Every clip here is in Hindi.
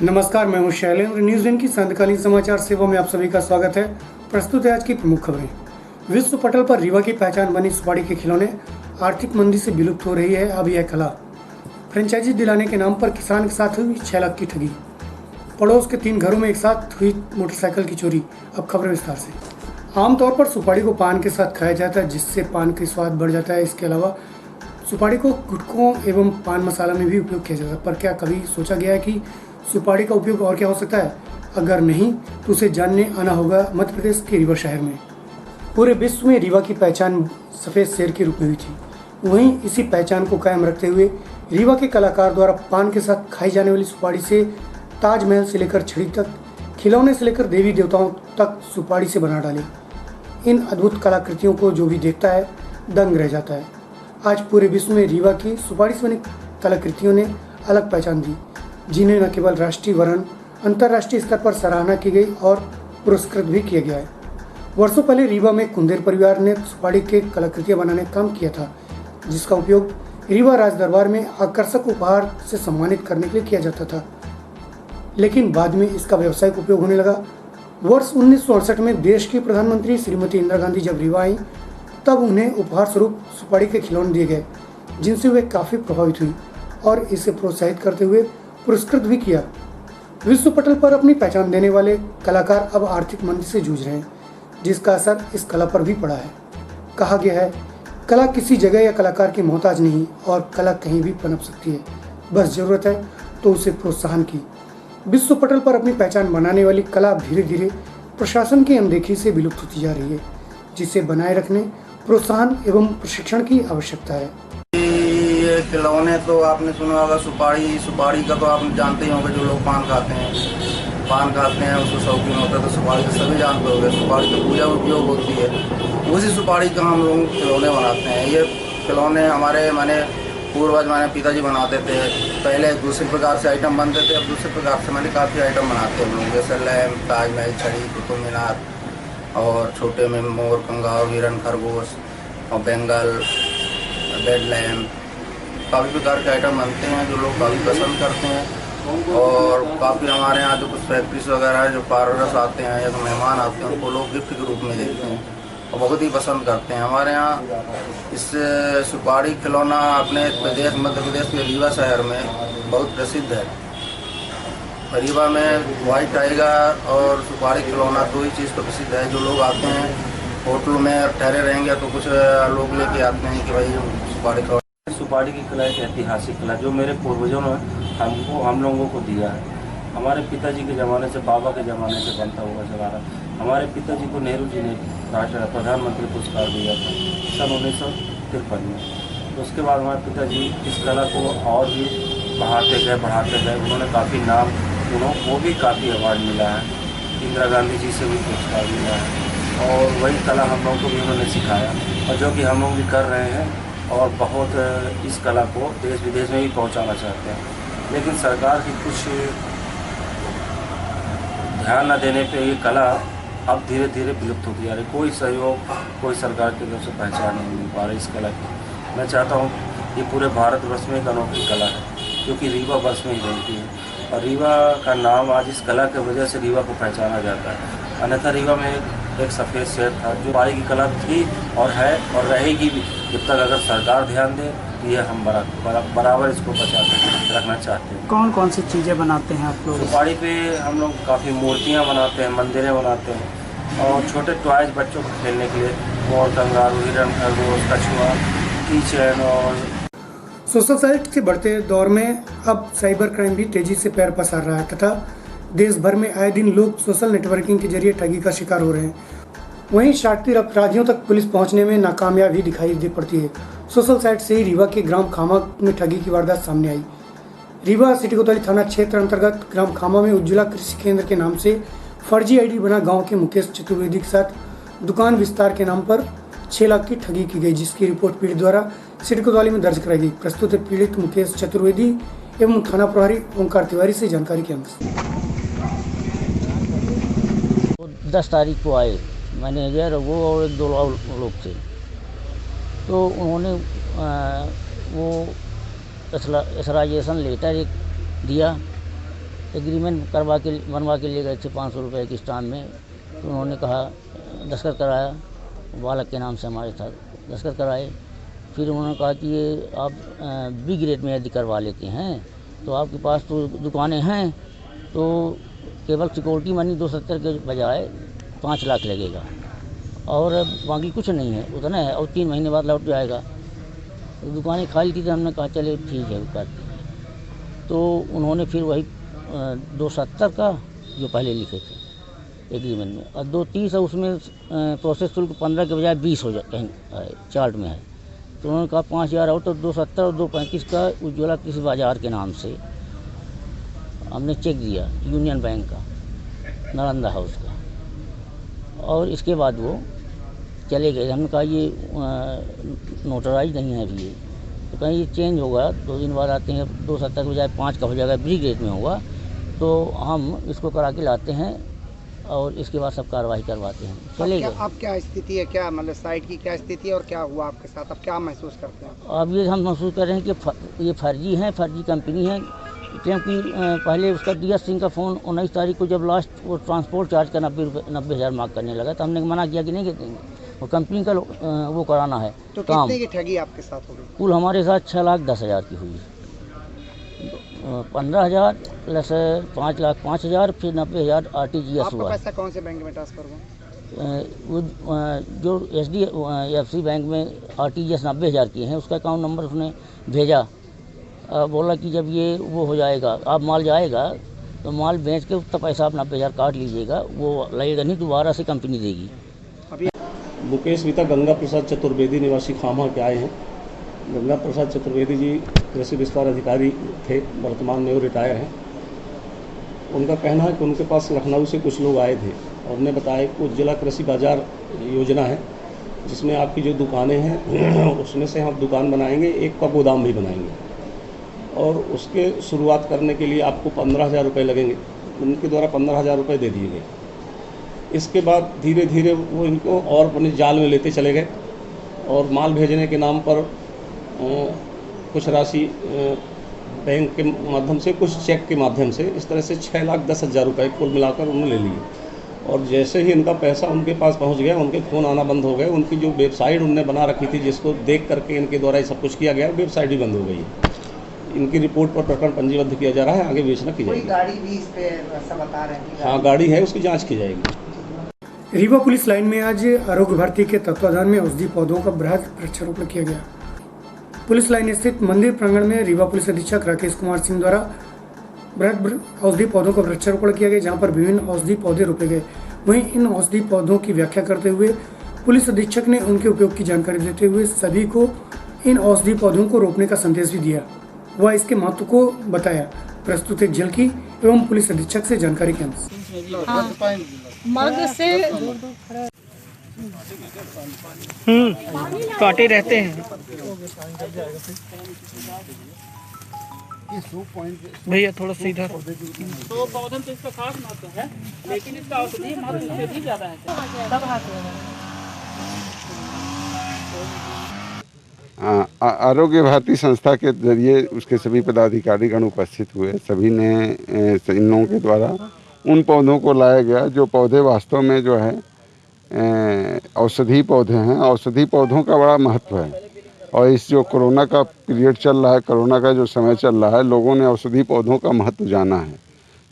नमस्कार, मैं हूं शैलेंद्र। न्यूज़1 की संध्याकालीन समाचार सेवा में आप सभी का स्वागत है। प्रस्तुत है आज की प्रमुख खबरें। विश्व पटल पर रीवा की पहचान बनी सुपारी के खिलौने, आर्थिक मंदी से विलुप्त हो रही है अब यह कला। फ्रेंचाइजी दिलाने के नाम पर किसान के साथ हुई 6 लाख की ठगी। पड़ोस के 3 घरों में एक साथ हुई मोटरसाइकिल की चोरी। अब खबरें विस्तार से। आमतौर पर सुपारी को पान के साथ खाया जाता है, जिससे पान का स्वाद बढ़ जाता है। इसके अलावा सुपारी को गुटखों एवं पान मसाला में भी उपयोग किया जाता है। पर क्या कभी सोचा गया है कि सुपारी का उपयोग और क्या हो सकता है? अगर नहीं तो उसे जानने आना होगा मध्य प्रदेश के रीवा शहर में। पूरे विश्व में रीवा की पहचान सफ़ेद शेर के रूप में हुई थी। वहीं इसी पहचान को कायम रखते हुए रीवा के कलाकार द्वारा पान के साथ खाई जाने वाली सुपारी से ताजमहल से लेकर छड़ी तक, खिलौने से लेकर देवी देवताओं तक सुपारी से बना डाले। इन अद्भुत कलाकृतियों को जो भी देखता है दंग रह जाता है। आज पूरे विश्व में रीवा की सुपारी से बनी कलाकृतियों ने अलग पहचान दी, जिन्हें न केवल राष्ट्रीय वरन अंतर्राष्ट्रीय स्तर पर सराहना की गई और पुरस्कृत भी किया गया है। वर्षों पहले रीवा में कुंदेर परिवार ने सुपारी के कलाकृतियां बनाने का काम किया था, जिसका उपयोग रीवा राज दरबार में आकर्षक उपहार से सम्मानित करने के लिए किया जाता था। लेकिन बाद में इसका व्यावसायिक उपयोग होने लगा। वर्ष 1968 में देश की प्रधानमंत्री श्रीमती इंदिरा गांधी जब रीवा आई, तब उन्हें उपहार स्वरूप सुपारी के खिलौने दिए गए, जिनसे वे काफ़ी प्रभावित हुई और इसे प्रोत्साहित करते हुए पुरस्कृत भी किया। विश्व पटल पर अपनी पहचान देने वाले कलाकार अब आर्थिक मंदी से जूझ रहे हैं, जिसका असर इस कला पर भी पड़ा है। कहा गया है, कला किसी जगह या कलाकार की मोहताज नहीं और कला कहीं भी पनप सकती है, बस जरूरत है तो उसे प्रोत्साहन की। विश्व पटल पर अपनी पहचान बनाने वाली कला धीरे धीरे प्रशासन की अनदेखी से विलुप्त होती जा रही है, जिसे बनाए रखने प्रोत्साहन एवं प्रशिक्षण की आवश्यकता है। ये खिलौने तो आपने सुना होगा, सुपारी का तो आप जानते ही होंगे। जो लोग पान खाते हैं उसको शौकीन होता है, तो सुपारी तो सभी जानते होंगे। सुपारी की पूजा में उपयोग होती है, उसी सुपारी का हम लोग खिलौने बनाते हैं। ये खिलौने हमारे पूर्वज पिताजी बनाते थे। पहले दूसरे प्रकार से आइटम बनते थे, अब दूसरे प्रकार से काफ़ी आइटम बनाते हैं हम लोग, जैसे लैम्प, ताजमहल, छड़ी, कुतुब मीनार और छोटे में मोर, कंगारू, हिरन, खरगोश और बेंगल, बेड लैम्प, काफ़ी प्रकार के आइटम बनते हैं जो लोग काफ़ी पसंद करते हैं। और काफ़ी हमारे यहाँ जो कुछ फैक्ट्रीज वगैरह है, जो पार्लर्स आते हैं या तो मेहमान आते हैं, उनको लोग गिफ्ट के रूप में देते हैं और बहुत ही पसंद करते हैं। हमारे यहाँ इस सुपारी खिलौना अपने प्रदेश मध्य प्रदेश के रीवा शहर में बहुत प्रसिद्ध है। रीवा में वाइट टाइगर और सुपारी खिलौना दो ही चीज़ तो प्रसिद्ध है। जो लोग आते हैं होटलों में ठहरे रहेंगे तो कुछ लोग लेके आते हैं कि भाई सुपारी की कला एक ऐतिहासिक कला जो मेरे पूर्वजों ने हम लोगों को दिया है। हमारे पिताजी के ज़माने से, बाबा के ज़माने से बनता हुआ चला रहा। हमारे पिताजी को नेहरू जी ने प्रधानमंत्री पुरस्कार दिया था सन 1953 में। तो उसके बाद हमारे पिताजी इस कला को और भी बढ़ाते गए। उन्होंने काफ़ी नाम, वो भी काफ़ी अवार्ड मिला है। इंदिरा गांधी जी से भी पुरस्कार मिला है और वही कला हम लोगों को भी उन्होंने सिखाया और जो कि हम लोग भी कर रहे हैं और बहुत इस कला को देश विदेश में भी पहुंचाना चाहते हैं। लेकिन सरकार की कुछ ध्यान न देने पे ये कला अब धीरे धीरे विलुप्त होती जा रही। कोई सहयोग, कोई सरकार की तरफ से पहचान नहीं मिल पा रही इस कला की। मैं चाहता हूँ ये पूरे भारतवर्ष में एक अनोखी कला है, क्योंकि रीवा वर्ष में ही बनती है और रीवा का नाम आज इस कला की वजह से रीवा को पहचाना जाता है। अन्यथा रीवा में एक सफ़ेद शेर था जो सुपारी की कला थी और है और रहेगी भी, जब तक अगर सरकार ध्यान दे तो ये हम बराबर इसको बचा के रखना चाहते हैं। कौन कौन सी चीज़ें बनाते हैं आप लोग? सुपारी पे हम लोग काफ़ी मूर्तियाँ बनाते हैं, मंदिरें बनाते हैं और छोटे टॉयज बच्चों को खेलने के लिए मोर, कंगारू, हिरन, खरगोश, कछुआ, कीचेन। और सोशल साइट के बढ़ते दौर में अब साइबर क्राइम भी तेजी से पैर पसार रहा है तथा देश भर में आए दिन लोग सोशल नेटवर्किंग के जरिए ठगी का शिकार हो रहे हैं। वहीं शातिर अपराधियों तक पुलिस पहुंचने में नाकामयाबी दिखाई दे पड़ती है। सोशल साइट से ही रीवा के ग्राम खामा में ठगी की वारदात सामने आई। रीवा सिटी कोतवाली थाना क्षेत्र अंतर्गत ग्राम खामा में उज्ज्वला कृषि केंद्र के नाम से फर्जी आईडी बना गांव के मुकेश चतुर्वेदी के साथ दुकान विस्तार के नाम पर 6 लाख की ठगी की गई, जिसकी रिपोर्ट पीड़ित द्वारा सिटी कोतवाली में दर्ज कराई गई। प्रस्तुत है पीड़ित मुकेश चतुर्वेदी एवं थाना प्रभारी ओंकार तिवारी से जानकारी के अनुसार। 10 तारीख को आए मैनेजर, वो और 1-2 लोग थे। तो उन्होंने वो एथराइजेशन लेटर एक दिया एग्रीमेंट बनवा के ले गए थे 500 रुपये की स्टाम्प में। तो उन्होंने कहा दस्तखत कराया, बालक के नाम से हमारे था, दस्तखत कराए। फिर उन्होंने कहा कि ये आप बी ग्रेड में यदि करवा लेते हैं तो आपके पास तो दुकानें हैं, तो केवल सिक्योरिटी मनी 270 के बजाय 5 लाख लगेगा और बाकी कुछ नहीं है, उतना है, और 3 महीने बाद लौट जाएगा। तो दुकानें खाली थी तो हमने कहा चले ठीक है करते हैं। तो उन्होंने फिर वही 270 का जो पहले लिखे थे एग्रीमेंट में, और 230 है उसमें प्रोसेस शुल्क 15 के बजाय 20 हो जाए, कहीं चार्ट में है। तो उन्होंने कहा 5000 और, तो 270 और 235 का उज्ज्वला कृषि बाजार के नाम से हमने चेक दिया, यूनियन बैंक का, नालंदा हाउस का, और इसके बाद वो चले गए। हमने कहा ये नोटराइज नहीं है अभी ये, तो कहीं ये चेंज होगा, 2 दिन बाद आते हैं, 270 के बजाय 5 का हो जाएगा, बी ग्रेड में होगा, तो हम इसको करा के लाते हैं और इसके बाद सब कार्रवाई करवाते हैं। चले गए। अब क्या स्थिति है, क्या मतलब साइट की क्या स्थिति है और क्या हुआ आपके साथ, अब क्या महसूस करते हैं? अब ये हम महसूस कर रहे हैं कि ये फर्जी है, फर्जी कंपनी है, क्योंकि पहले उसका DS सिंह का फ़ोन 19 तारीख को जब लास्ट वो ट्रांसपोर्ट चार्ज का 90,000 मांग करने लगा, तो हमने मना किया कि नहीं देंगे, वो कंपनी का वो कराना है तो काम। कितने की ठगी आपके साथ हो गई? कुल हमारे साथ 6,10,000 की हुई, 15,000 प्लस 5,05,000, फिर 90,000 RTGS आपका हुआ। पैसा कौन से बैंक में ट्रांसफर हुआ? वो जो HDFC बैंक में RTGS 90,000 की हैं, उसका अकाउंट नंबर उसने भेजा। बोला कि जब ये वो हो जाएगा, आप माल जाएगा तो माल बेच के उतना पैसा आप 90,000 काट लीजिएगा, वो लगेगा नहीं, दोबारा से कंपनी देगी। मुकेश विता गंगा प्रसाद चतुर्वेदी निवासी खामा के आए हैं। गंगा प्रसाद चतुर्वेदी जी कृषि विस्तार अधिकारी थे, वर्तमान में वो रिटायर हैं। उनका कहना है कि उनके पास लखनऊ से कुछ लोग आए थे और उन्हें बताया कि उज्ज्वला कृषि बाजार योजना है, जिसमें आपकी जो दुकानें हैं उसमें से हम दुकान बनाएंगे, एक का गोदाम भी बनाएंगे और उसके शुरुआत करने के लिए आपको 15,000 रुपये लगेंगे। उनके द्वारा 15,000 रुपये दे दिए गए। इसके बाद धीरे धीरे वो इनको और अपने जाल में लेते चले गए और माल भेजने के नाम पर कुछ राशि बैंक के माध्यम से, कुछ चेक के माध्यम से, इस तरह से 6,10,000 रुपये कुल मिलाकर उन्होंने ले लिए। और जैसे ही इनका पैसा उनके पास पहुंच गया, उनके फ़ोन आना बंद हो गए। उनकी जो वेबसाइट उन्होंने बना रखी थी, जिसको देख करके इनके द्वारा ये सब कुछ किया गया, वेबसाइट भी बंद हो गई है। इनकी रिपोर्ट पर प्रकरण पंजीबद्ध किया जा रहा है, आगे बेचना की जाएगी। गाड़ी भी इस पे ऐसा बता रहे हैं? हाँ, गाड़ी है, उसकी जाँच की जाएगी। रीवा पुलिस लाइन में आज आरोग्य भारती के तत्वाधान में औषधि पौधों का बृहद वृक्षारोपण किया गया। पुलिस लाइन स्थित मंदिर प्रांगण में रीवा पुलिस अधीक्षक राकेश कुमार सिंह द्वारा बृहद औषधि पौधों का वृक्षारोपण किया गया, जहां पर विभिन्न औषधि पौधे रोपे गए। वहीं इन औषधि पौधों की व्याख्या करते हुए पुलिस अधीक्षक ने उनके उपयोग की जानकारी देते हुए सभी को इन औषधि पौधों को रोपने का संदेश भी दिया, वह इसके महत्व को बताया। प्रस्तुत एक झलकी एवं पुलिस अधीक्षक से जानकारी के अनुसार मग से काटे रहते हैं भैया, थोड़ा सा इधर। तो पौधन तो इसका खास महत्व है, लेकिन इसका औषधि महत्व इससे भी ज्यादा है। तब आरोग्य भारती संस्था के जरिए उसके सभी पदाधिकारीगण उपस्थित हुए। सभी ने इन लोगों के द्वारा उन पौधों को लाया गया जो पौधे वास्तव में जो है औषधि पौधे हैं। औषधि पौधों का बड़ा महत्व है और इस जो कोरोना का पीरियड चल रहा है, कोरोना का जो समय चल रहा है, लोगों ने औषधि पौधों का महत्व जाना है।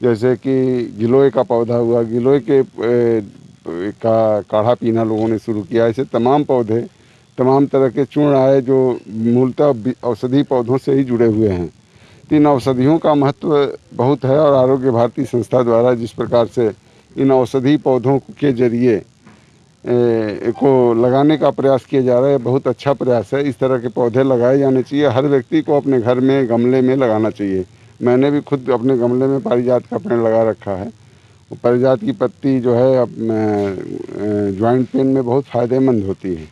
जैसे कि गिलोय का पौधा हुआ, गिलोय के का काढ़ा पीना लोगों ने शुरू किया। ऐसे तमाम पौधे, तमाम तरह के चूर्ण आए जो मूलतः औषधि पौधों से ही जुड़े हुए हैं। इन औषधियों का महत्व बहुत है और आरोग्य भारती संस्था द्वारा जिस प्रकार से इन औषधि पौधों के जरिए को लगाने का प्रयास किया जा रहा है, बहुत अच्छा प्रयास है। इस तरह के पौधे लगाए जाने चाहिए। हर व्यक्ति को अपने घर में गमले में लगाना चाहिए। मैंने भी खुद अपने गमले में पारिजात का पेड़ लगा रखा है। पारिजात की पत्ती जो है जॉइंट पेन में बहुत फ़ायदेमंद होती है,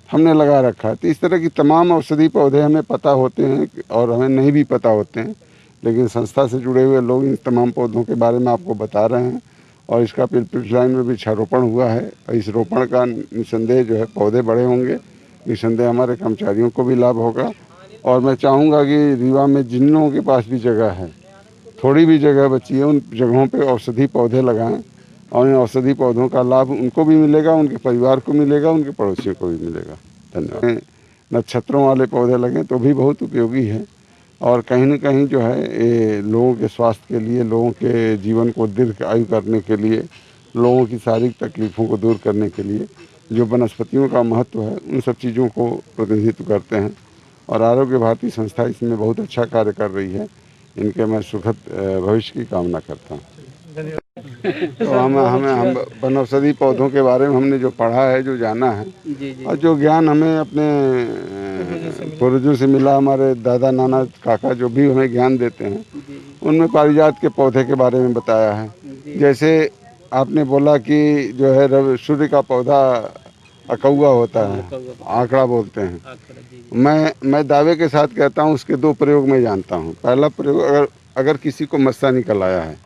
हमने लगा रखा है। तो इस तरह की तमाम औषधि पौधे हमें पता होते हैं और हमें नहीं भी पता होते हैं, लेकिन संस्था से जुड़े हुए लोग इन तमाम पौधों के बारे में आपको बता रहे हैं और इसका पुलिस लाइन में भी वृक्षारोपण हुआ है। और इस रोपण का निसंदेह जो है पौधे बड़े होंगे, निसंदेह हमारे कर्मचारियों को भी लाभ होगा। और मैं चाहूँगा कि रीवा में जिन लोगों के पास भी जगह है थोड़ी भी जगह बची है उन जगहों पे औषधि पौधे लगाएं और इन औषधि पौधों का लाभ उनको भी मिलेगा, उनके परिवार को मिलेगा, उनके पड़ोसियों को भी मिलेगा। धन्यवाद। नक्षत्रों वाले पौधे लगें तो भी बहुत उपयोगी है और कहीं न कहीं जो है ये लोगों के स्वास्थ्य के लिए, लोगों के जीवन को दीर्घ आयु करने के लिए, लोगों की शारीरिक तकलीफ़ों को दूर करने के लिए जो वनस्पतियों का महत्व है उन सब चीज़ों को प्रतिनिधित्व करते हैं और आरोग्य भारती संस्था इसमें बहुत अच्छा कार्य कर रही है। इनके मैं सुखद भविष्य की कामना करता हूँ। तो हम वनौषधि पौधों के बारे में हमने जो पढ़ा है, जो जाना है और जो ज्ञान हमें अपने पूर्वजों से मिला, हमारे दादा नाना काका जो भी हमें ज्ञान देते हैं उनमें पारिजात के पौधे के बारे में बताया है। जैसे आपने बोला कि जो है सूर्य का पौधा अकौआ होता है, आंकड़ा बोलते हैं। मैं दावे के साथ कहता हूँ उसके 2 प्रयोग मैं जानता हूँ। पहला प्रयोग, अगर किसी को मस्सा निकल आया है,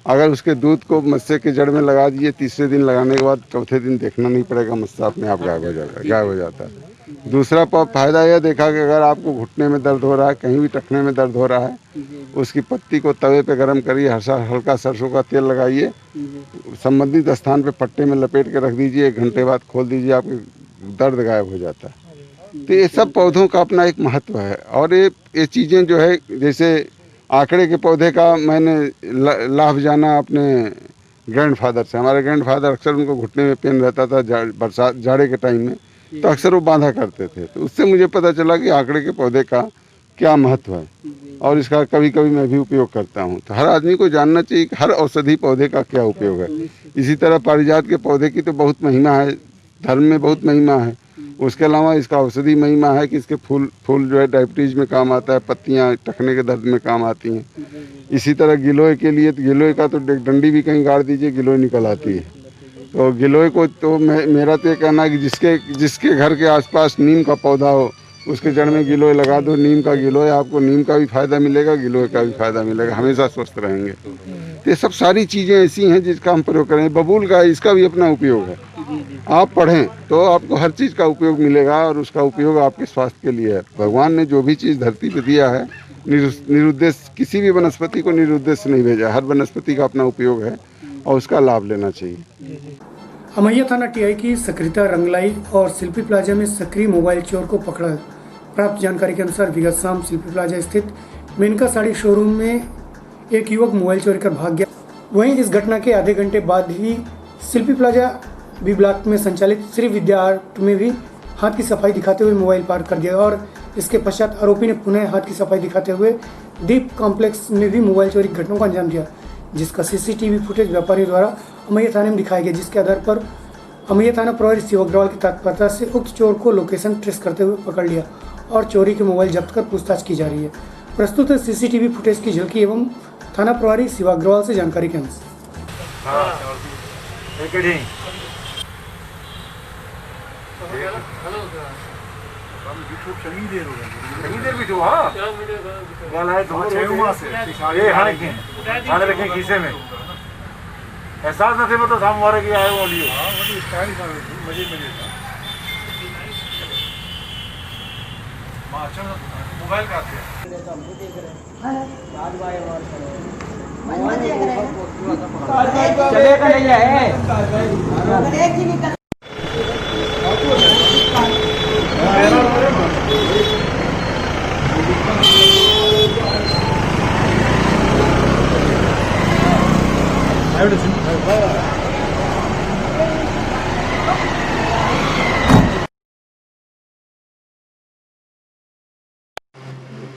अगर उसके दूध को मस्से के जड़ में लगा दिए, तीसरे दिन लगाने के बाद चौथे दिन देखना नहीं पड़ेगा, मस्सा अपने आप गायब हो जाता है। दूसरा फायदा यह देखा कि अगर आपको घुटने में दर्द हो रहा है, कहीं भी टखने में दर्द हो रहा है, उसकी पत्ती को तवे पे गर्म करिए, हल्का सरसों का तेल लगाइए, संबंधित स्थान पे पट्टे में लपेट के रख दीजिए, 1 घंटे बाद खोल दीजिए, आपके दर्द गायब हो जाता है। तो ये सब पौधों का अपना एक महत्व है और ये चीज़ें जो है, जैसे आंकड़े के पौधे का मैंने लाभ जाना अपने ग्रैंडफादर से। हमारे ग्रैंडफादर अक्सर उनको घुटने में पेन रहता था बरसात जाड़े के टाइम में, तो अक्सर वो बांधा करते थे। तो उससे मुझे पता चला कि आंकड़े के पौधे का क्या महत्व है और इसका कभी कभी मैं भी उपयोग करता हूँ। तो हर आदमी को जानना चाहिए कि हर औषधि पौधे का क्या उपयोग है। इसी तरह पारिजात के पौधे की तो बहुत महिमा है, धर्म में बहुत महिमा है। उसके अलावा इसका औषधि महिमा है कि इसके फूल जो है डायबिटीज़ में काम आता है, पत्तियां टखने के दर्द में काम आती हैं। इसी तरह गिलोय के लिए, तो गिलोय का तो डंडी भी कहीं गाड़ दीजिए, गिलोय निकल आती है। तो गिलोय को तो मेरा तो ये कहना है कि जिसके घर के आसपास नीम का पौधा हो, उसके जड़ में गिलोय लगा दो, नीम का गिलोय, आपको नीम का भी फ़ायदा मिलेगा, गिलोय का भी फ़ायदा मिलेगा, हमेशा स्वस्थ रहेंगे। तो ये सब सारी चीज़ें ऐसी हैं जिसका हम प्रयोग करें। बबूल का इसका भी अपना उपयोग है। आप पढ़ें तो आपको हर चीज़ का उपयोग मिलेगा और उसका उपयोग आपके स्वास्थ्य के लिए है। भगवान ने जो भी चीज़ धरती पर दिया है निरुद्देश्य, किसी भी वनस्पति को निरुद्देश्य नहीं भेजा। हर वनस्पति का अपना उपयोग है और उसका लाभ लेना चाहिए। अमैया थाना टीआई की सक्रियता रंगलाई और शिल्पी प्लाजा में सक्रिय मोबाइल चोर को पकड़ा। प्राप्त जानकारी के अनुसार विगत शाम शिल्पी प्लाजा स्थित मेनका साड़ी शोरूम में एक युवक मोबाइल चोरी कर भाग गया। वहीं इस घटना के आधे घंटे बाद ही शिल्पी प्लाजा बी ब्लॉक में संचालित श्री विद्या आर्ट में भी हाथ की सफाई दिखाते हुए मोबाइल पार कर दिया और इसके पश्चात आरोपी ने पुनः हाथ की सफाई दिखाते हुए दीप कॉम्प्लेक्स में भी मोबाइल चोरी की घटना को अंजाम दिया, जिसका सीसीटीवी फुटेज व्यापारियों द्वारा अमैया थाने में दिखाया गया, जिसके आधार पर अमैया थाना प्रभारी शिव अग्रवाल की तत्परता से उक्त चोर को लोकेशन ट्रेस करते हुए पकड़ लिया और चोरी के मोबाइल जब्त कर पूछताछ की जा रही है। प्रस्तुत है सीसीटीवी फुटेज की झलकी एवं थाना प्रभारी शिव अग्रवाल से जानकारी के अनुसार। खीसे में एहसास न थे मतलब सामने वाले की आए वो लियो मजे मोबाइल का चलेगा नहीं है।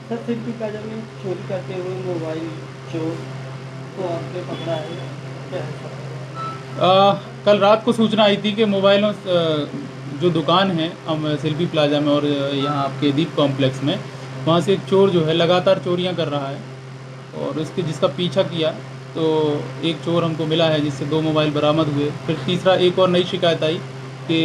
सर शिल्पी प्लाजा में चोरी करते हुए मोबाइल चोर को आपने पकड़ा है। कल रात को सूचना आई थी कि मोबाइलों जो दुकान है शिल्पी प्लाजा में और यहाँ आपके दीप कॉम्प्लेक्स में, वहाँ से एक चोर जो है लगातार चोरियाँ कर रहा है और इसके जिसका पीछा किया तो एक चोर हमको मिला है जिससे 2 मोबाइल बरामद हुए। फिर तीसरा एक और नई शिकायत आई कि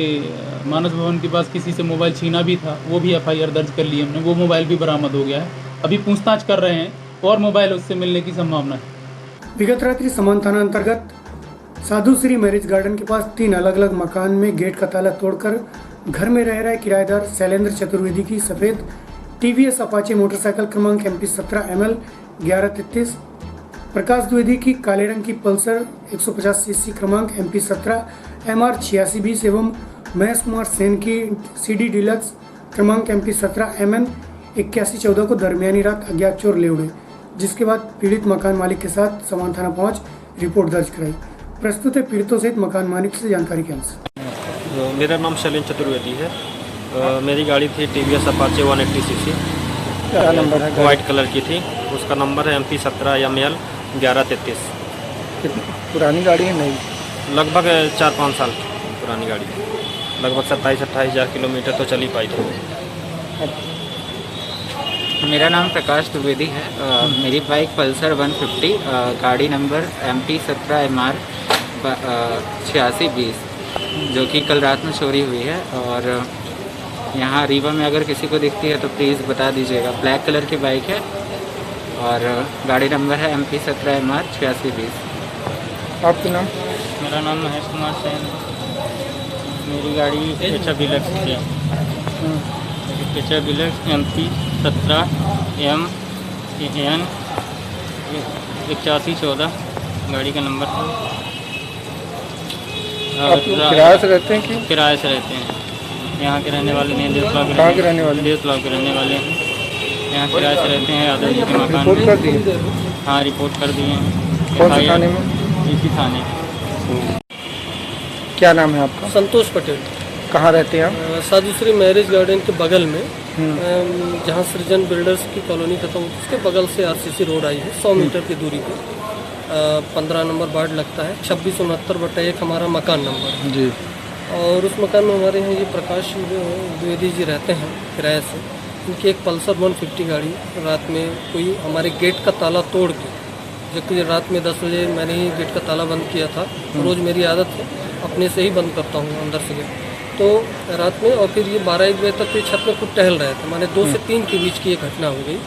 मानस भवन के पास किसी से मोबाइल छीना भी था, वो भी FIR दर्ज कर ली हमने, वो मोबाइल भी बरामद हो गया है। अभी पूछताछ कर रहे हैं और मोबाइल उससे मिलने की संभावना है। विगत रात्रि समान थाना अंतर्गत साधु श्री मैरिज गार्डन के पास 3 अलग अलग मकान में गेट का ताला तोड़कर घर में रह रहे किराएदार शैलेंद्र चतुर्वेदी की सफ़ेद TVS अपाचे मोटरसाइकिल क्रमांक MP 17 ML 1133 प्रकाश द्विवेदी की काले रंग की पल्सर 150 सीसी क्रमांक MP 17 MR 8620 एवं महेश कुमार सेन की CD डिलक्स क्रमांक MP 17 MN 8114 को दरमियानी रात अज्ञात चोर ले उड़े, जिसके बाद पीड़ित मकान मालिक के साथ समान थाना पहुंच रिपोर्ट दर्ज कराई। प्रस्तुत है पीड़ितों सहित मकान मालिक से जानकारी के अंश। मेरा नाम शैलेंद्र चतुर्वेदी है। मेरी गाड़ी थी TVS अपाचे 180 सीसी, क्या नंबर है? वाइट कलर की थी। उसका नंबर है MP 17 ML 1133। कितनी पुरानी गाड़ी है? नहीं, लगभग 4-5 साल की पुरानी गाड़ी है। लगभग 27-28 हज़ार किलोमीटर तो चली पाई थी। मेरा नाम प्रकाश द्विवेदी है। मेरी बाइक पल्सर 150, गाड़ी नंबर MP 17 MR 8620, जो कि कल रात में चोरी हुई है। और यहाँ रीवा में अगर किसी को दिखती है तो प्लीज़ बता दीजिएगा। ब्लैक कलर की बाइक है और गाड़ी नंबर है MP 17 MR 8620। आपका नाम? मेरा नाम महेश कुमार सेन। मेरी गाड़ी एच डिलक्स थी। एच डिलक्स MP 17 MN 8114 गाड़ी का नंबर था। आप किराए से रहते हैं कि? किराए से रहते हैं। यहाँ के रहने वाले नहीं, देवतलाव कहाँ के रहने वाले? देवतलाव के रहने वाले हैं। यहाँ किराए से रहते हैं। यादव जी के मकान रिपोर्ट कर दिए? हाँ, रिपोर्ट कर दिए हैं। कौन से थाने में? इसी थाने। क्या नाम है आपका? संतोष पटेल। कहाँ रहते हैं आप? साधुश्री मैरिज गार्डन के बगल में, जहाँ सृजन बिल्डर्स की कॉलोनी खत्म होती है, उसके बगल से RCC रोड आई है। 100 मीटर की दूरी पे 15 नंबर वार्ड लगता है। 2669/1 हमारा मकान नंबर है जी। और उस मकान में हमारे यहाँ ये प्रकाश द्विवेदी जी रहते हैं किराए से। उनकी एक पल्सर 150 गाड़ी रात में कोई हमारे गेट का ताला तोड़ के, जबकि रात में 10 बजे मैंने ही गेट का ताला बंद किया था। रोज़ मेरी आदत है, अपने से ही बंद करता हूँ अंदर से गेट। तो रात में, और फिर ये 12-1 बजे तक ये छत में खुद टहल रहे थे। मैंने 2 से 3 के बीच की ये घटना हो गई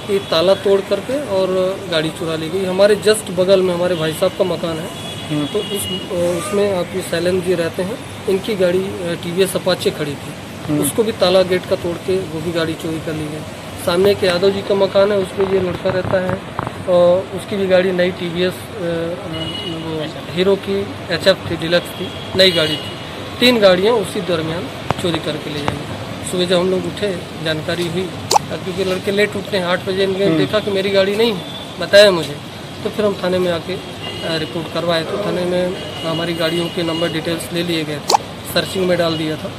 कि ताला तोड़ करके और गाड़ी चुरा ली गई। हमारे जस्ट बगल में हमारे भाई साहब का मकान है, तो उसमें आपकी शैलेंद्र जी रहते हैं। इनकी गाड़ी TVS अपाचे खड़ी थी, उसको भी ताला गेट का तोड़ के वो भी गाड़ी चोरी कर ली गई। सामने के यादव जी का मकान है, उसमें ये लड़का रहता है, और उसकी भी गाड़ी नई TVS हीरो की HF थी, डिलक्स थी, नई गाड़ी थी। 3 गाड़ियाँ उसी दरमियान चोरी करके ले जाएंगे। सुबह जब हम लोग उठे, जानकारी हुई, क्योंकि लड़के लेट उठते हैं 8 बजे, इनके देखा कि मेरी गाड़ी नहीं है, बताया मुझे, तो फिर हम थाने में आके रिपोर्ट करवाए। तो थाने में हमारी गाड़ियों के नंबर डिटेल्स ले लिए गए थे, सर्चिंग में डाल दिया था।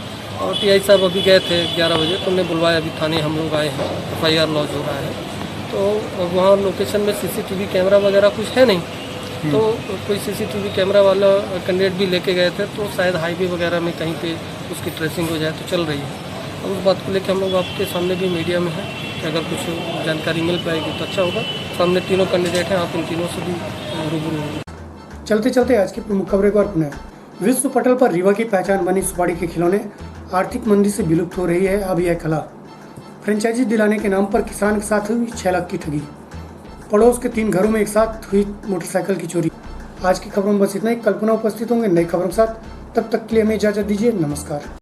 और TI साहब अभी गए थे 11 बजे, तो उन्हें बुलवाया। अभी थाने हम लोग आए हैं, FIR लॉज हो रहा है। तो वहाँ लोकेशन में CCTV कैमरा वगैरह कुछ है नहीं, तो कोई CCTV कैमरा वाला कैंडिडेट भी लेके गए थे, तो शायद हाईवे वगैरह में कहीं पे उसकी ट्रेसिंग हो जाए, तो चल रही है। और उस बात को लेकर हम लोग आपके सामने भी मीडिया में है कि अगर कुछ जानकारी मिल पाएगी तो अच्छा होगा। सामने तीनों कैंडिडेट हैं, आप इन तीनों से भी रूबरू होंगे। चलते चलते आज की प्रमुख खबरें को पुनः। विश्व पटल पर रीवा की पहचान बनी सुपारी के खिलौने आर्थिक मंदी से विलुप्त हो रही है अब यह कला। फ्रेंचाइजी दिलाने के नाम पर किसान के साथ हुई 6 लाख की ठगी। पड़ोस के 3 घरों में एक साथ हुई मोटरसाइकिल की चोरी। आज की खबरों में बस इतना ही। कल्पना उपस्थित होंगे नई खबरों के साथ। तब तक के लिए हमें इजाजत दीजिए। नमस्कार।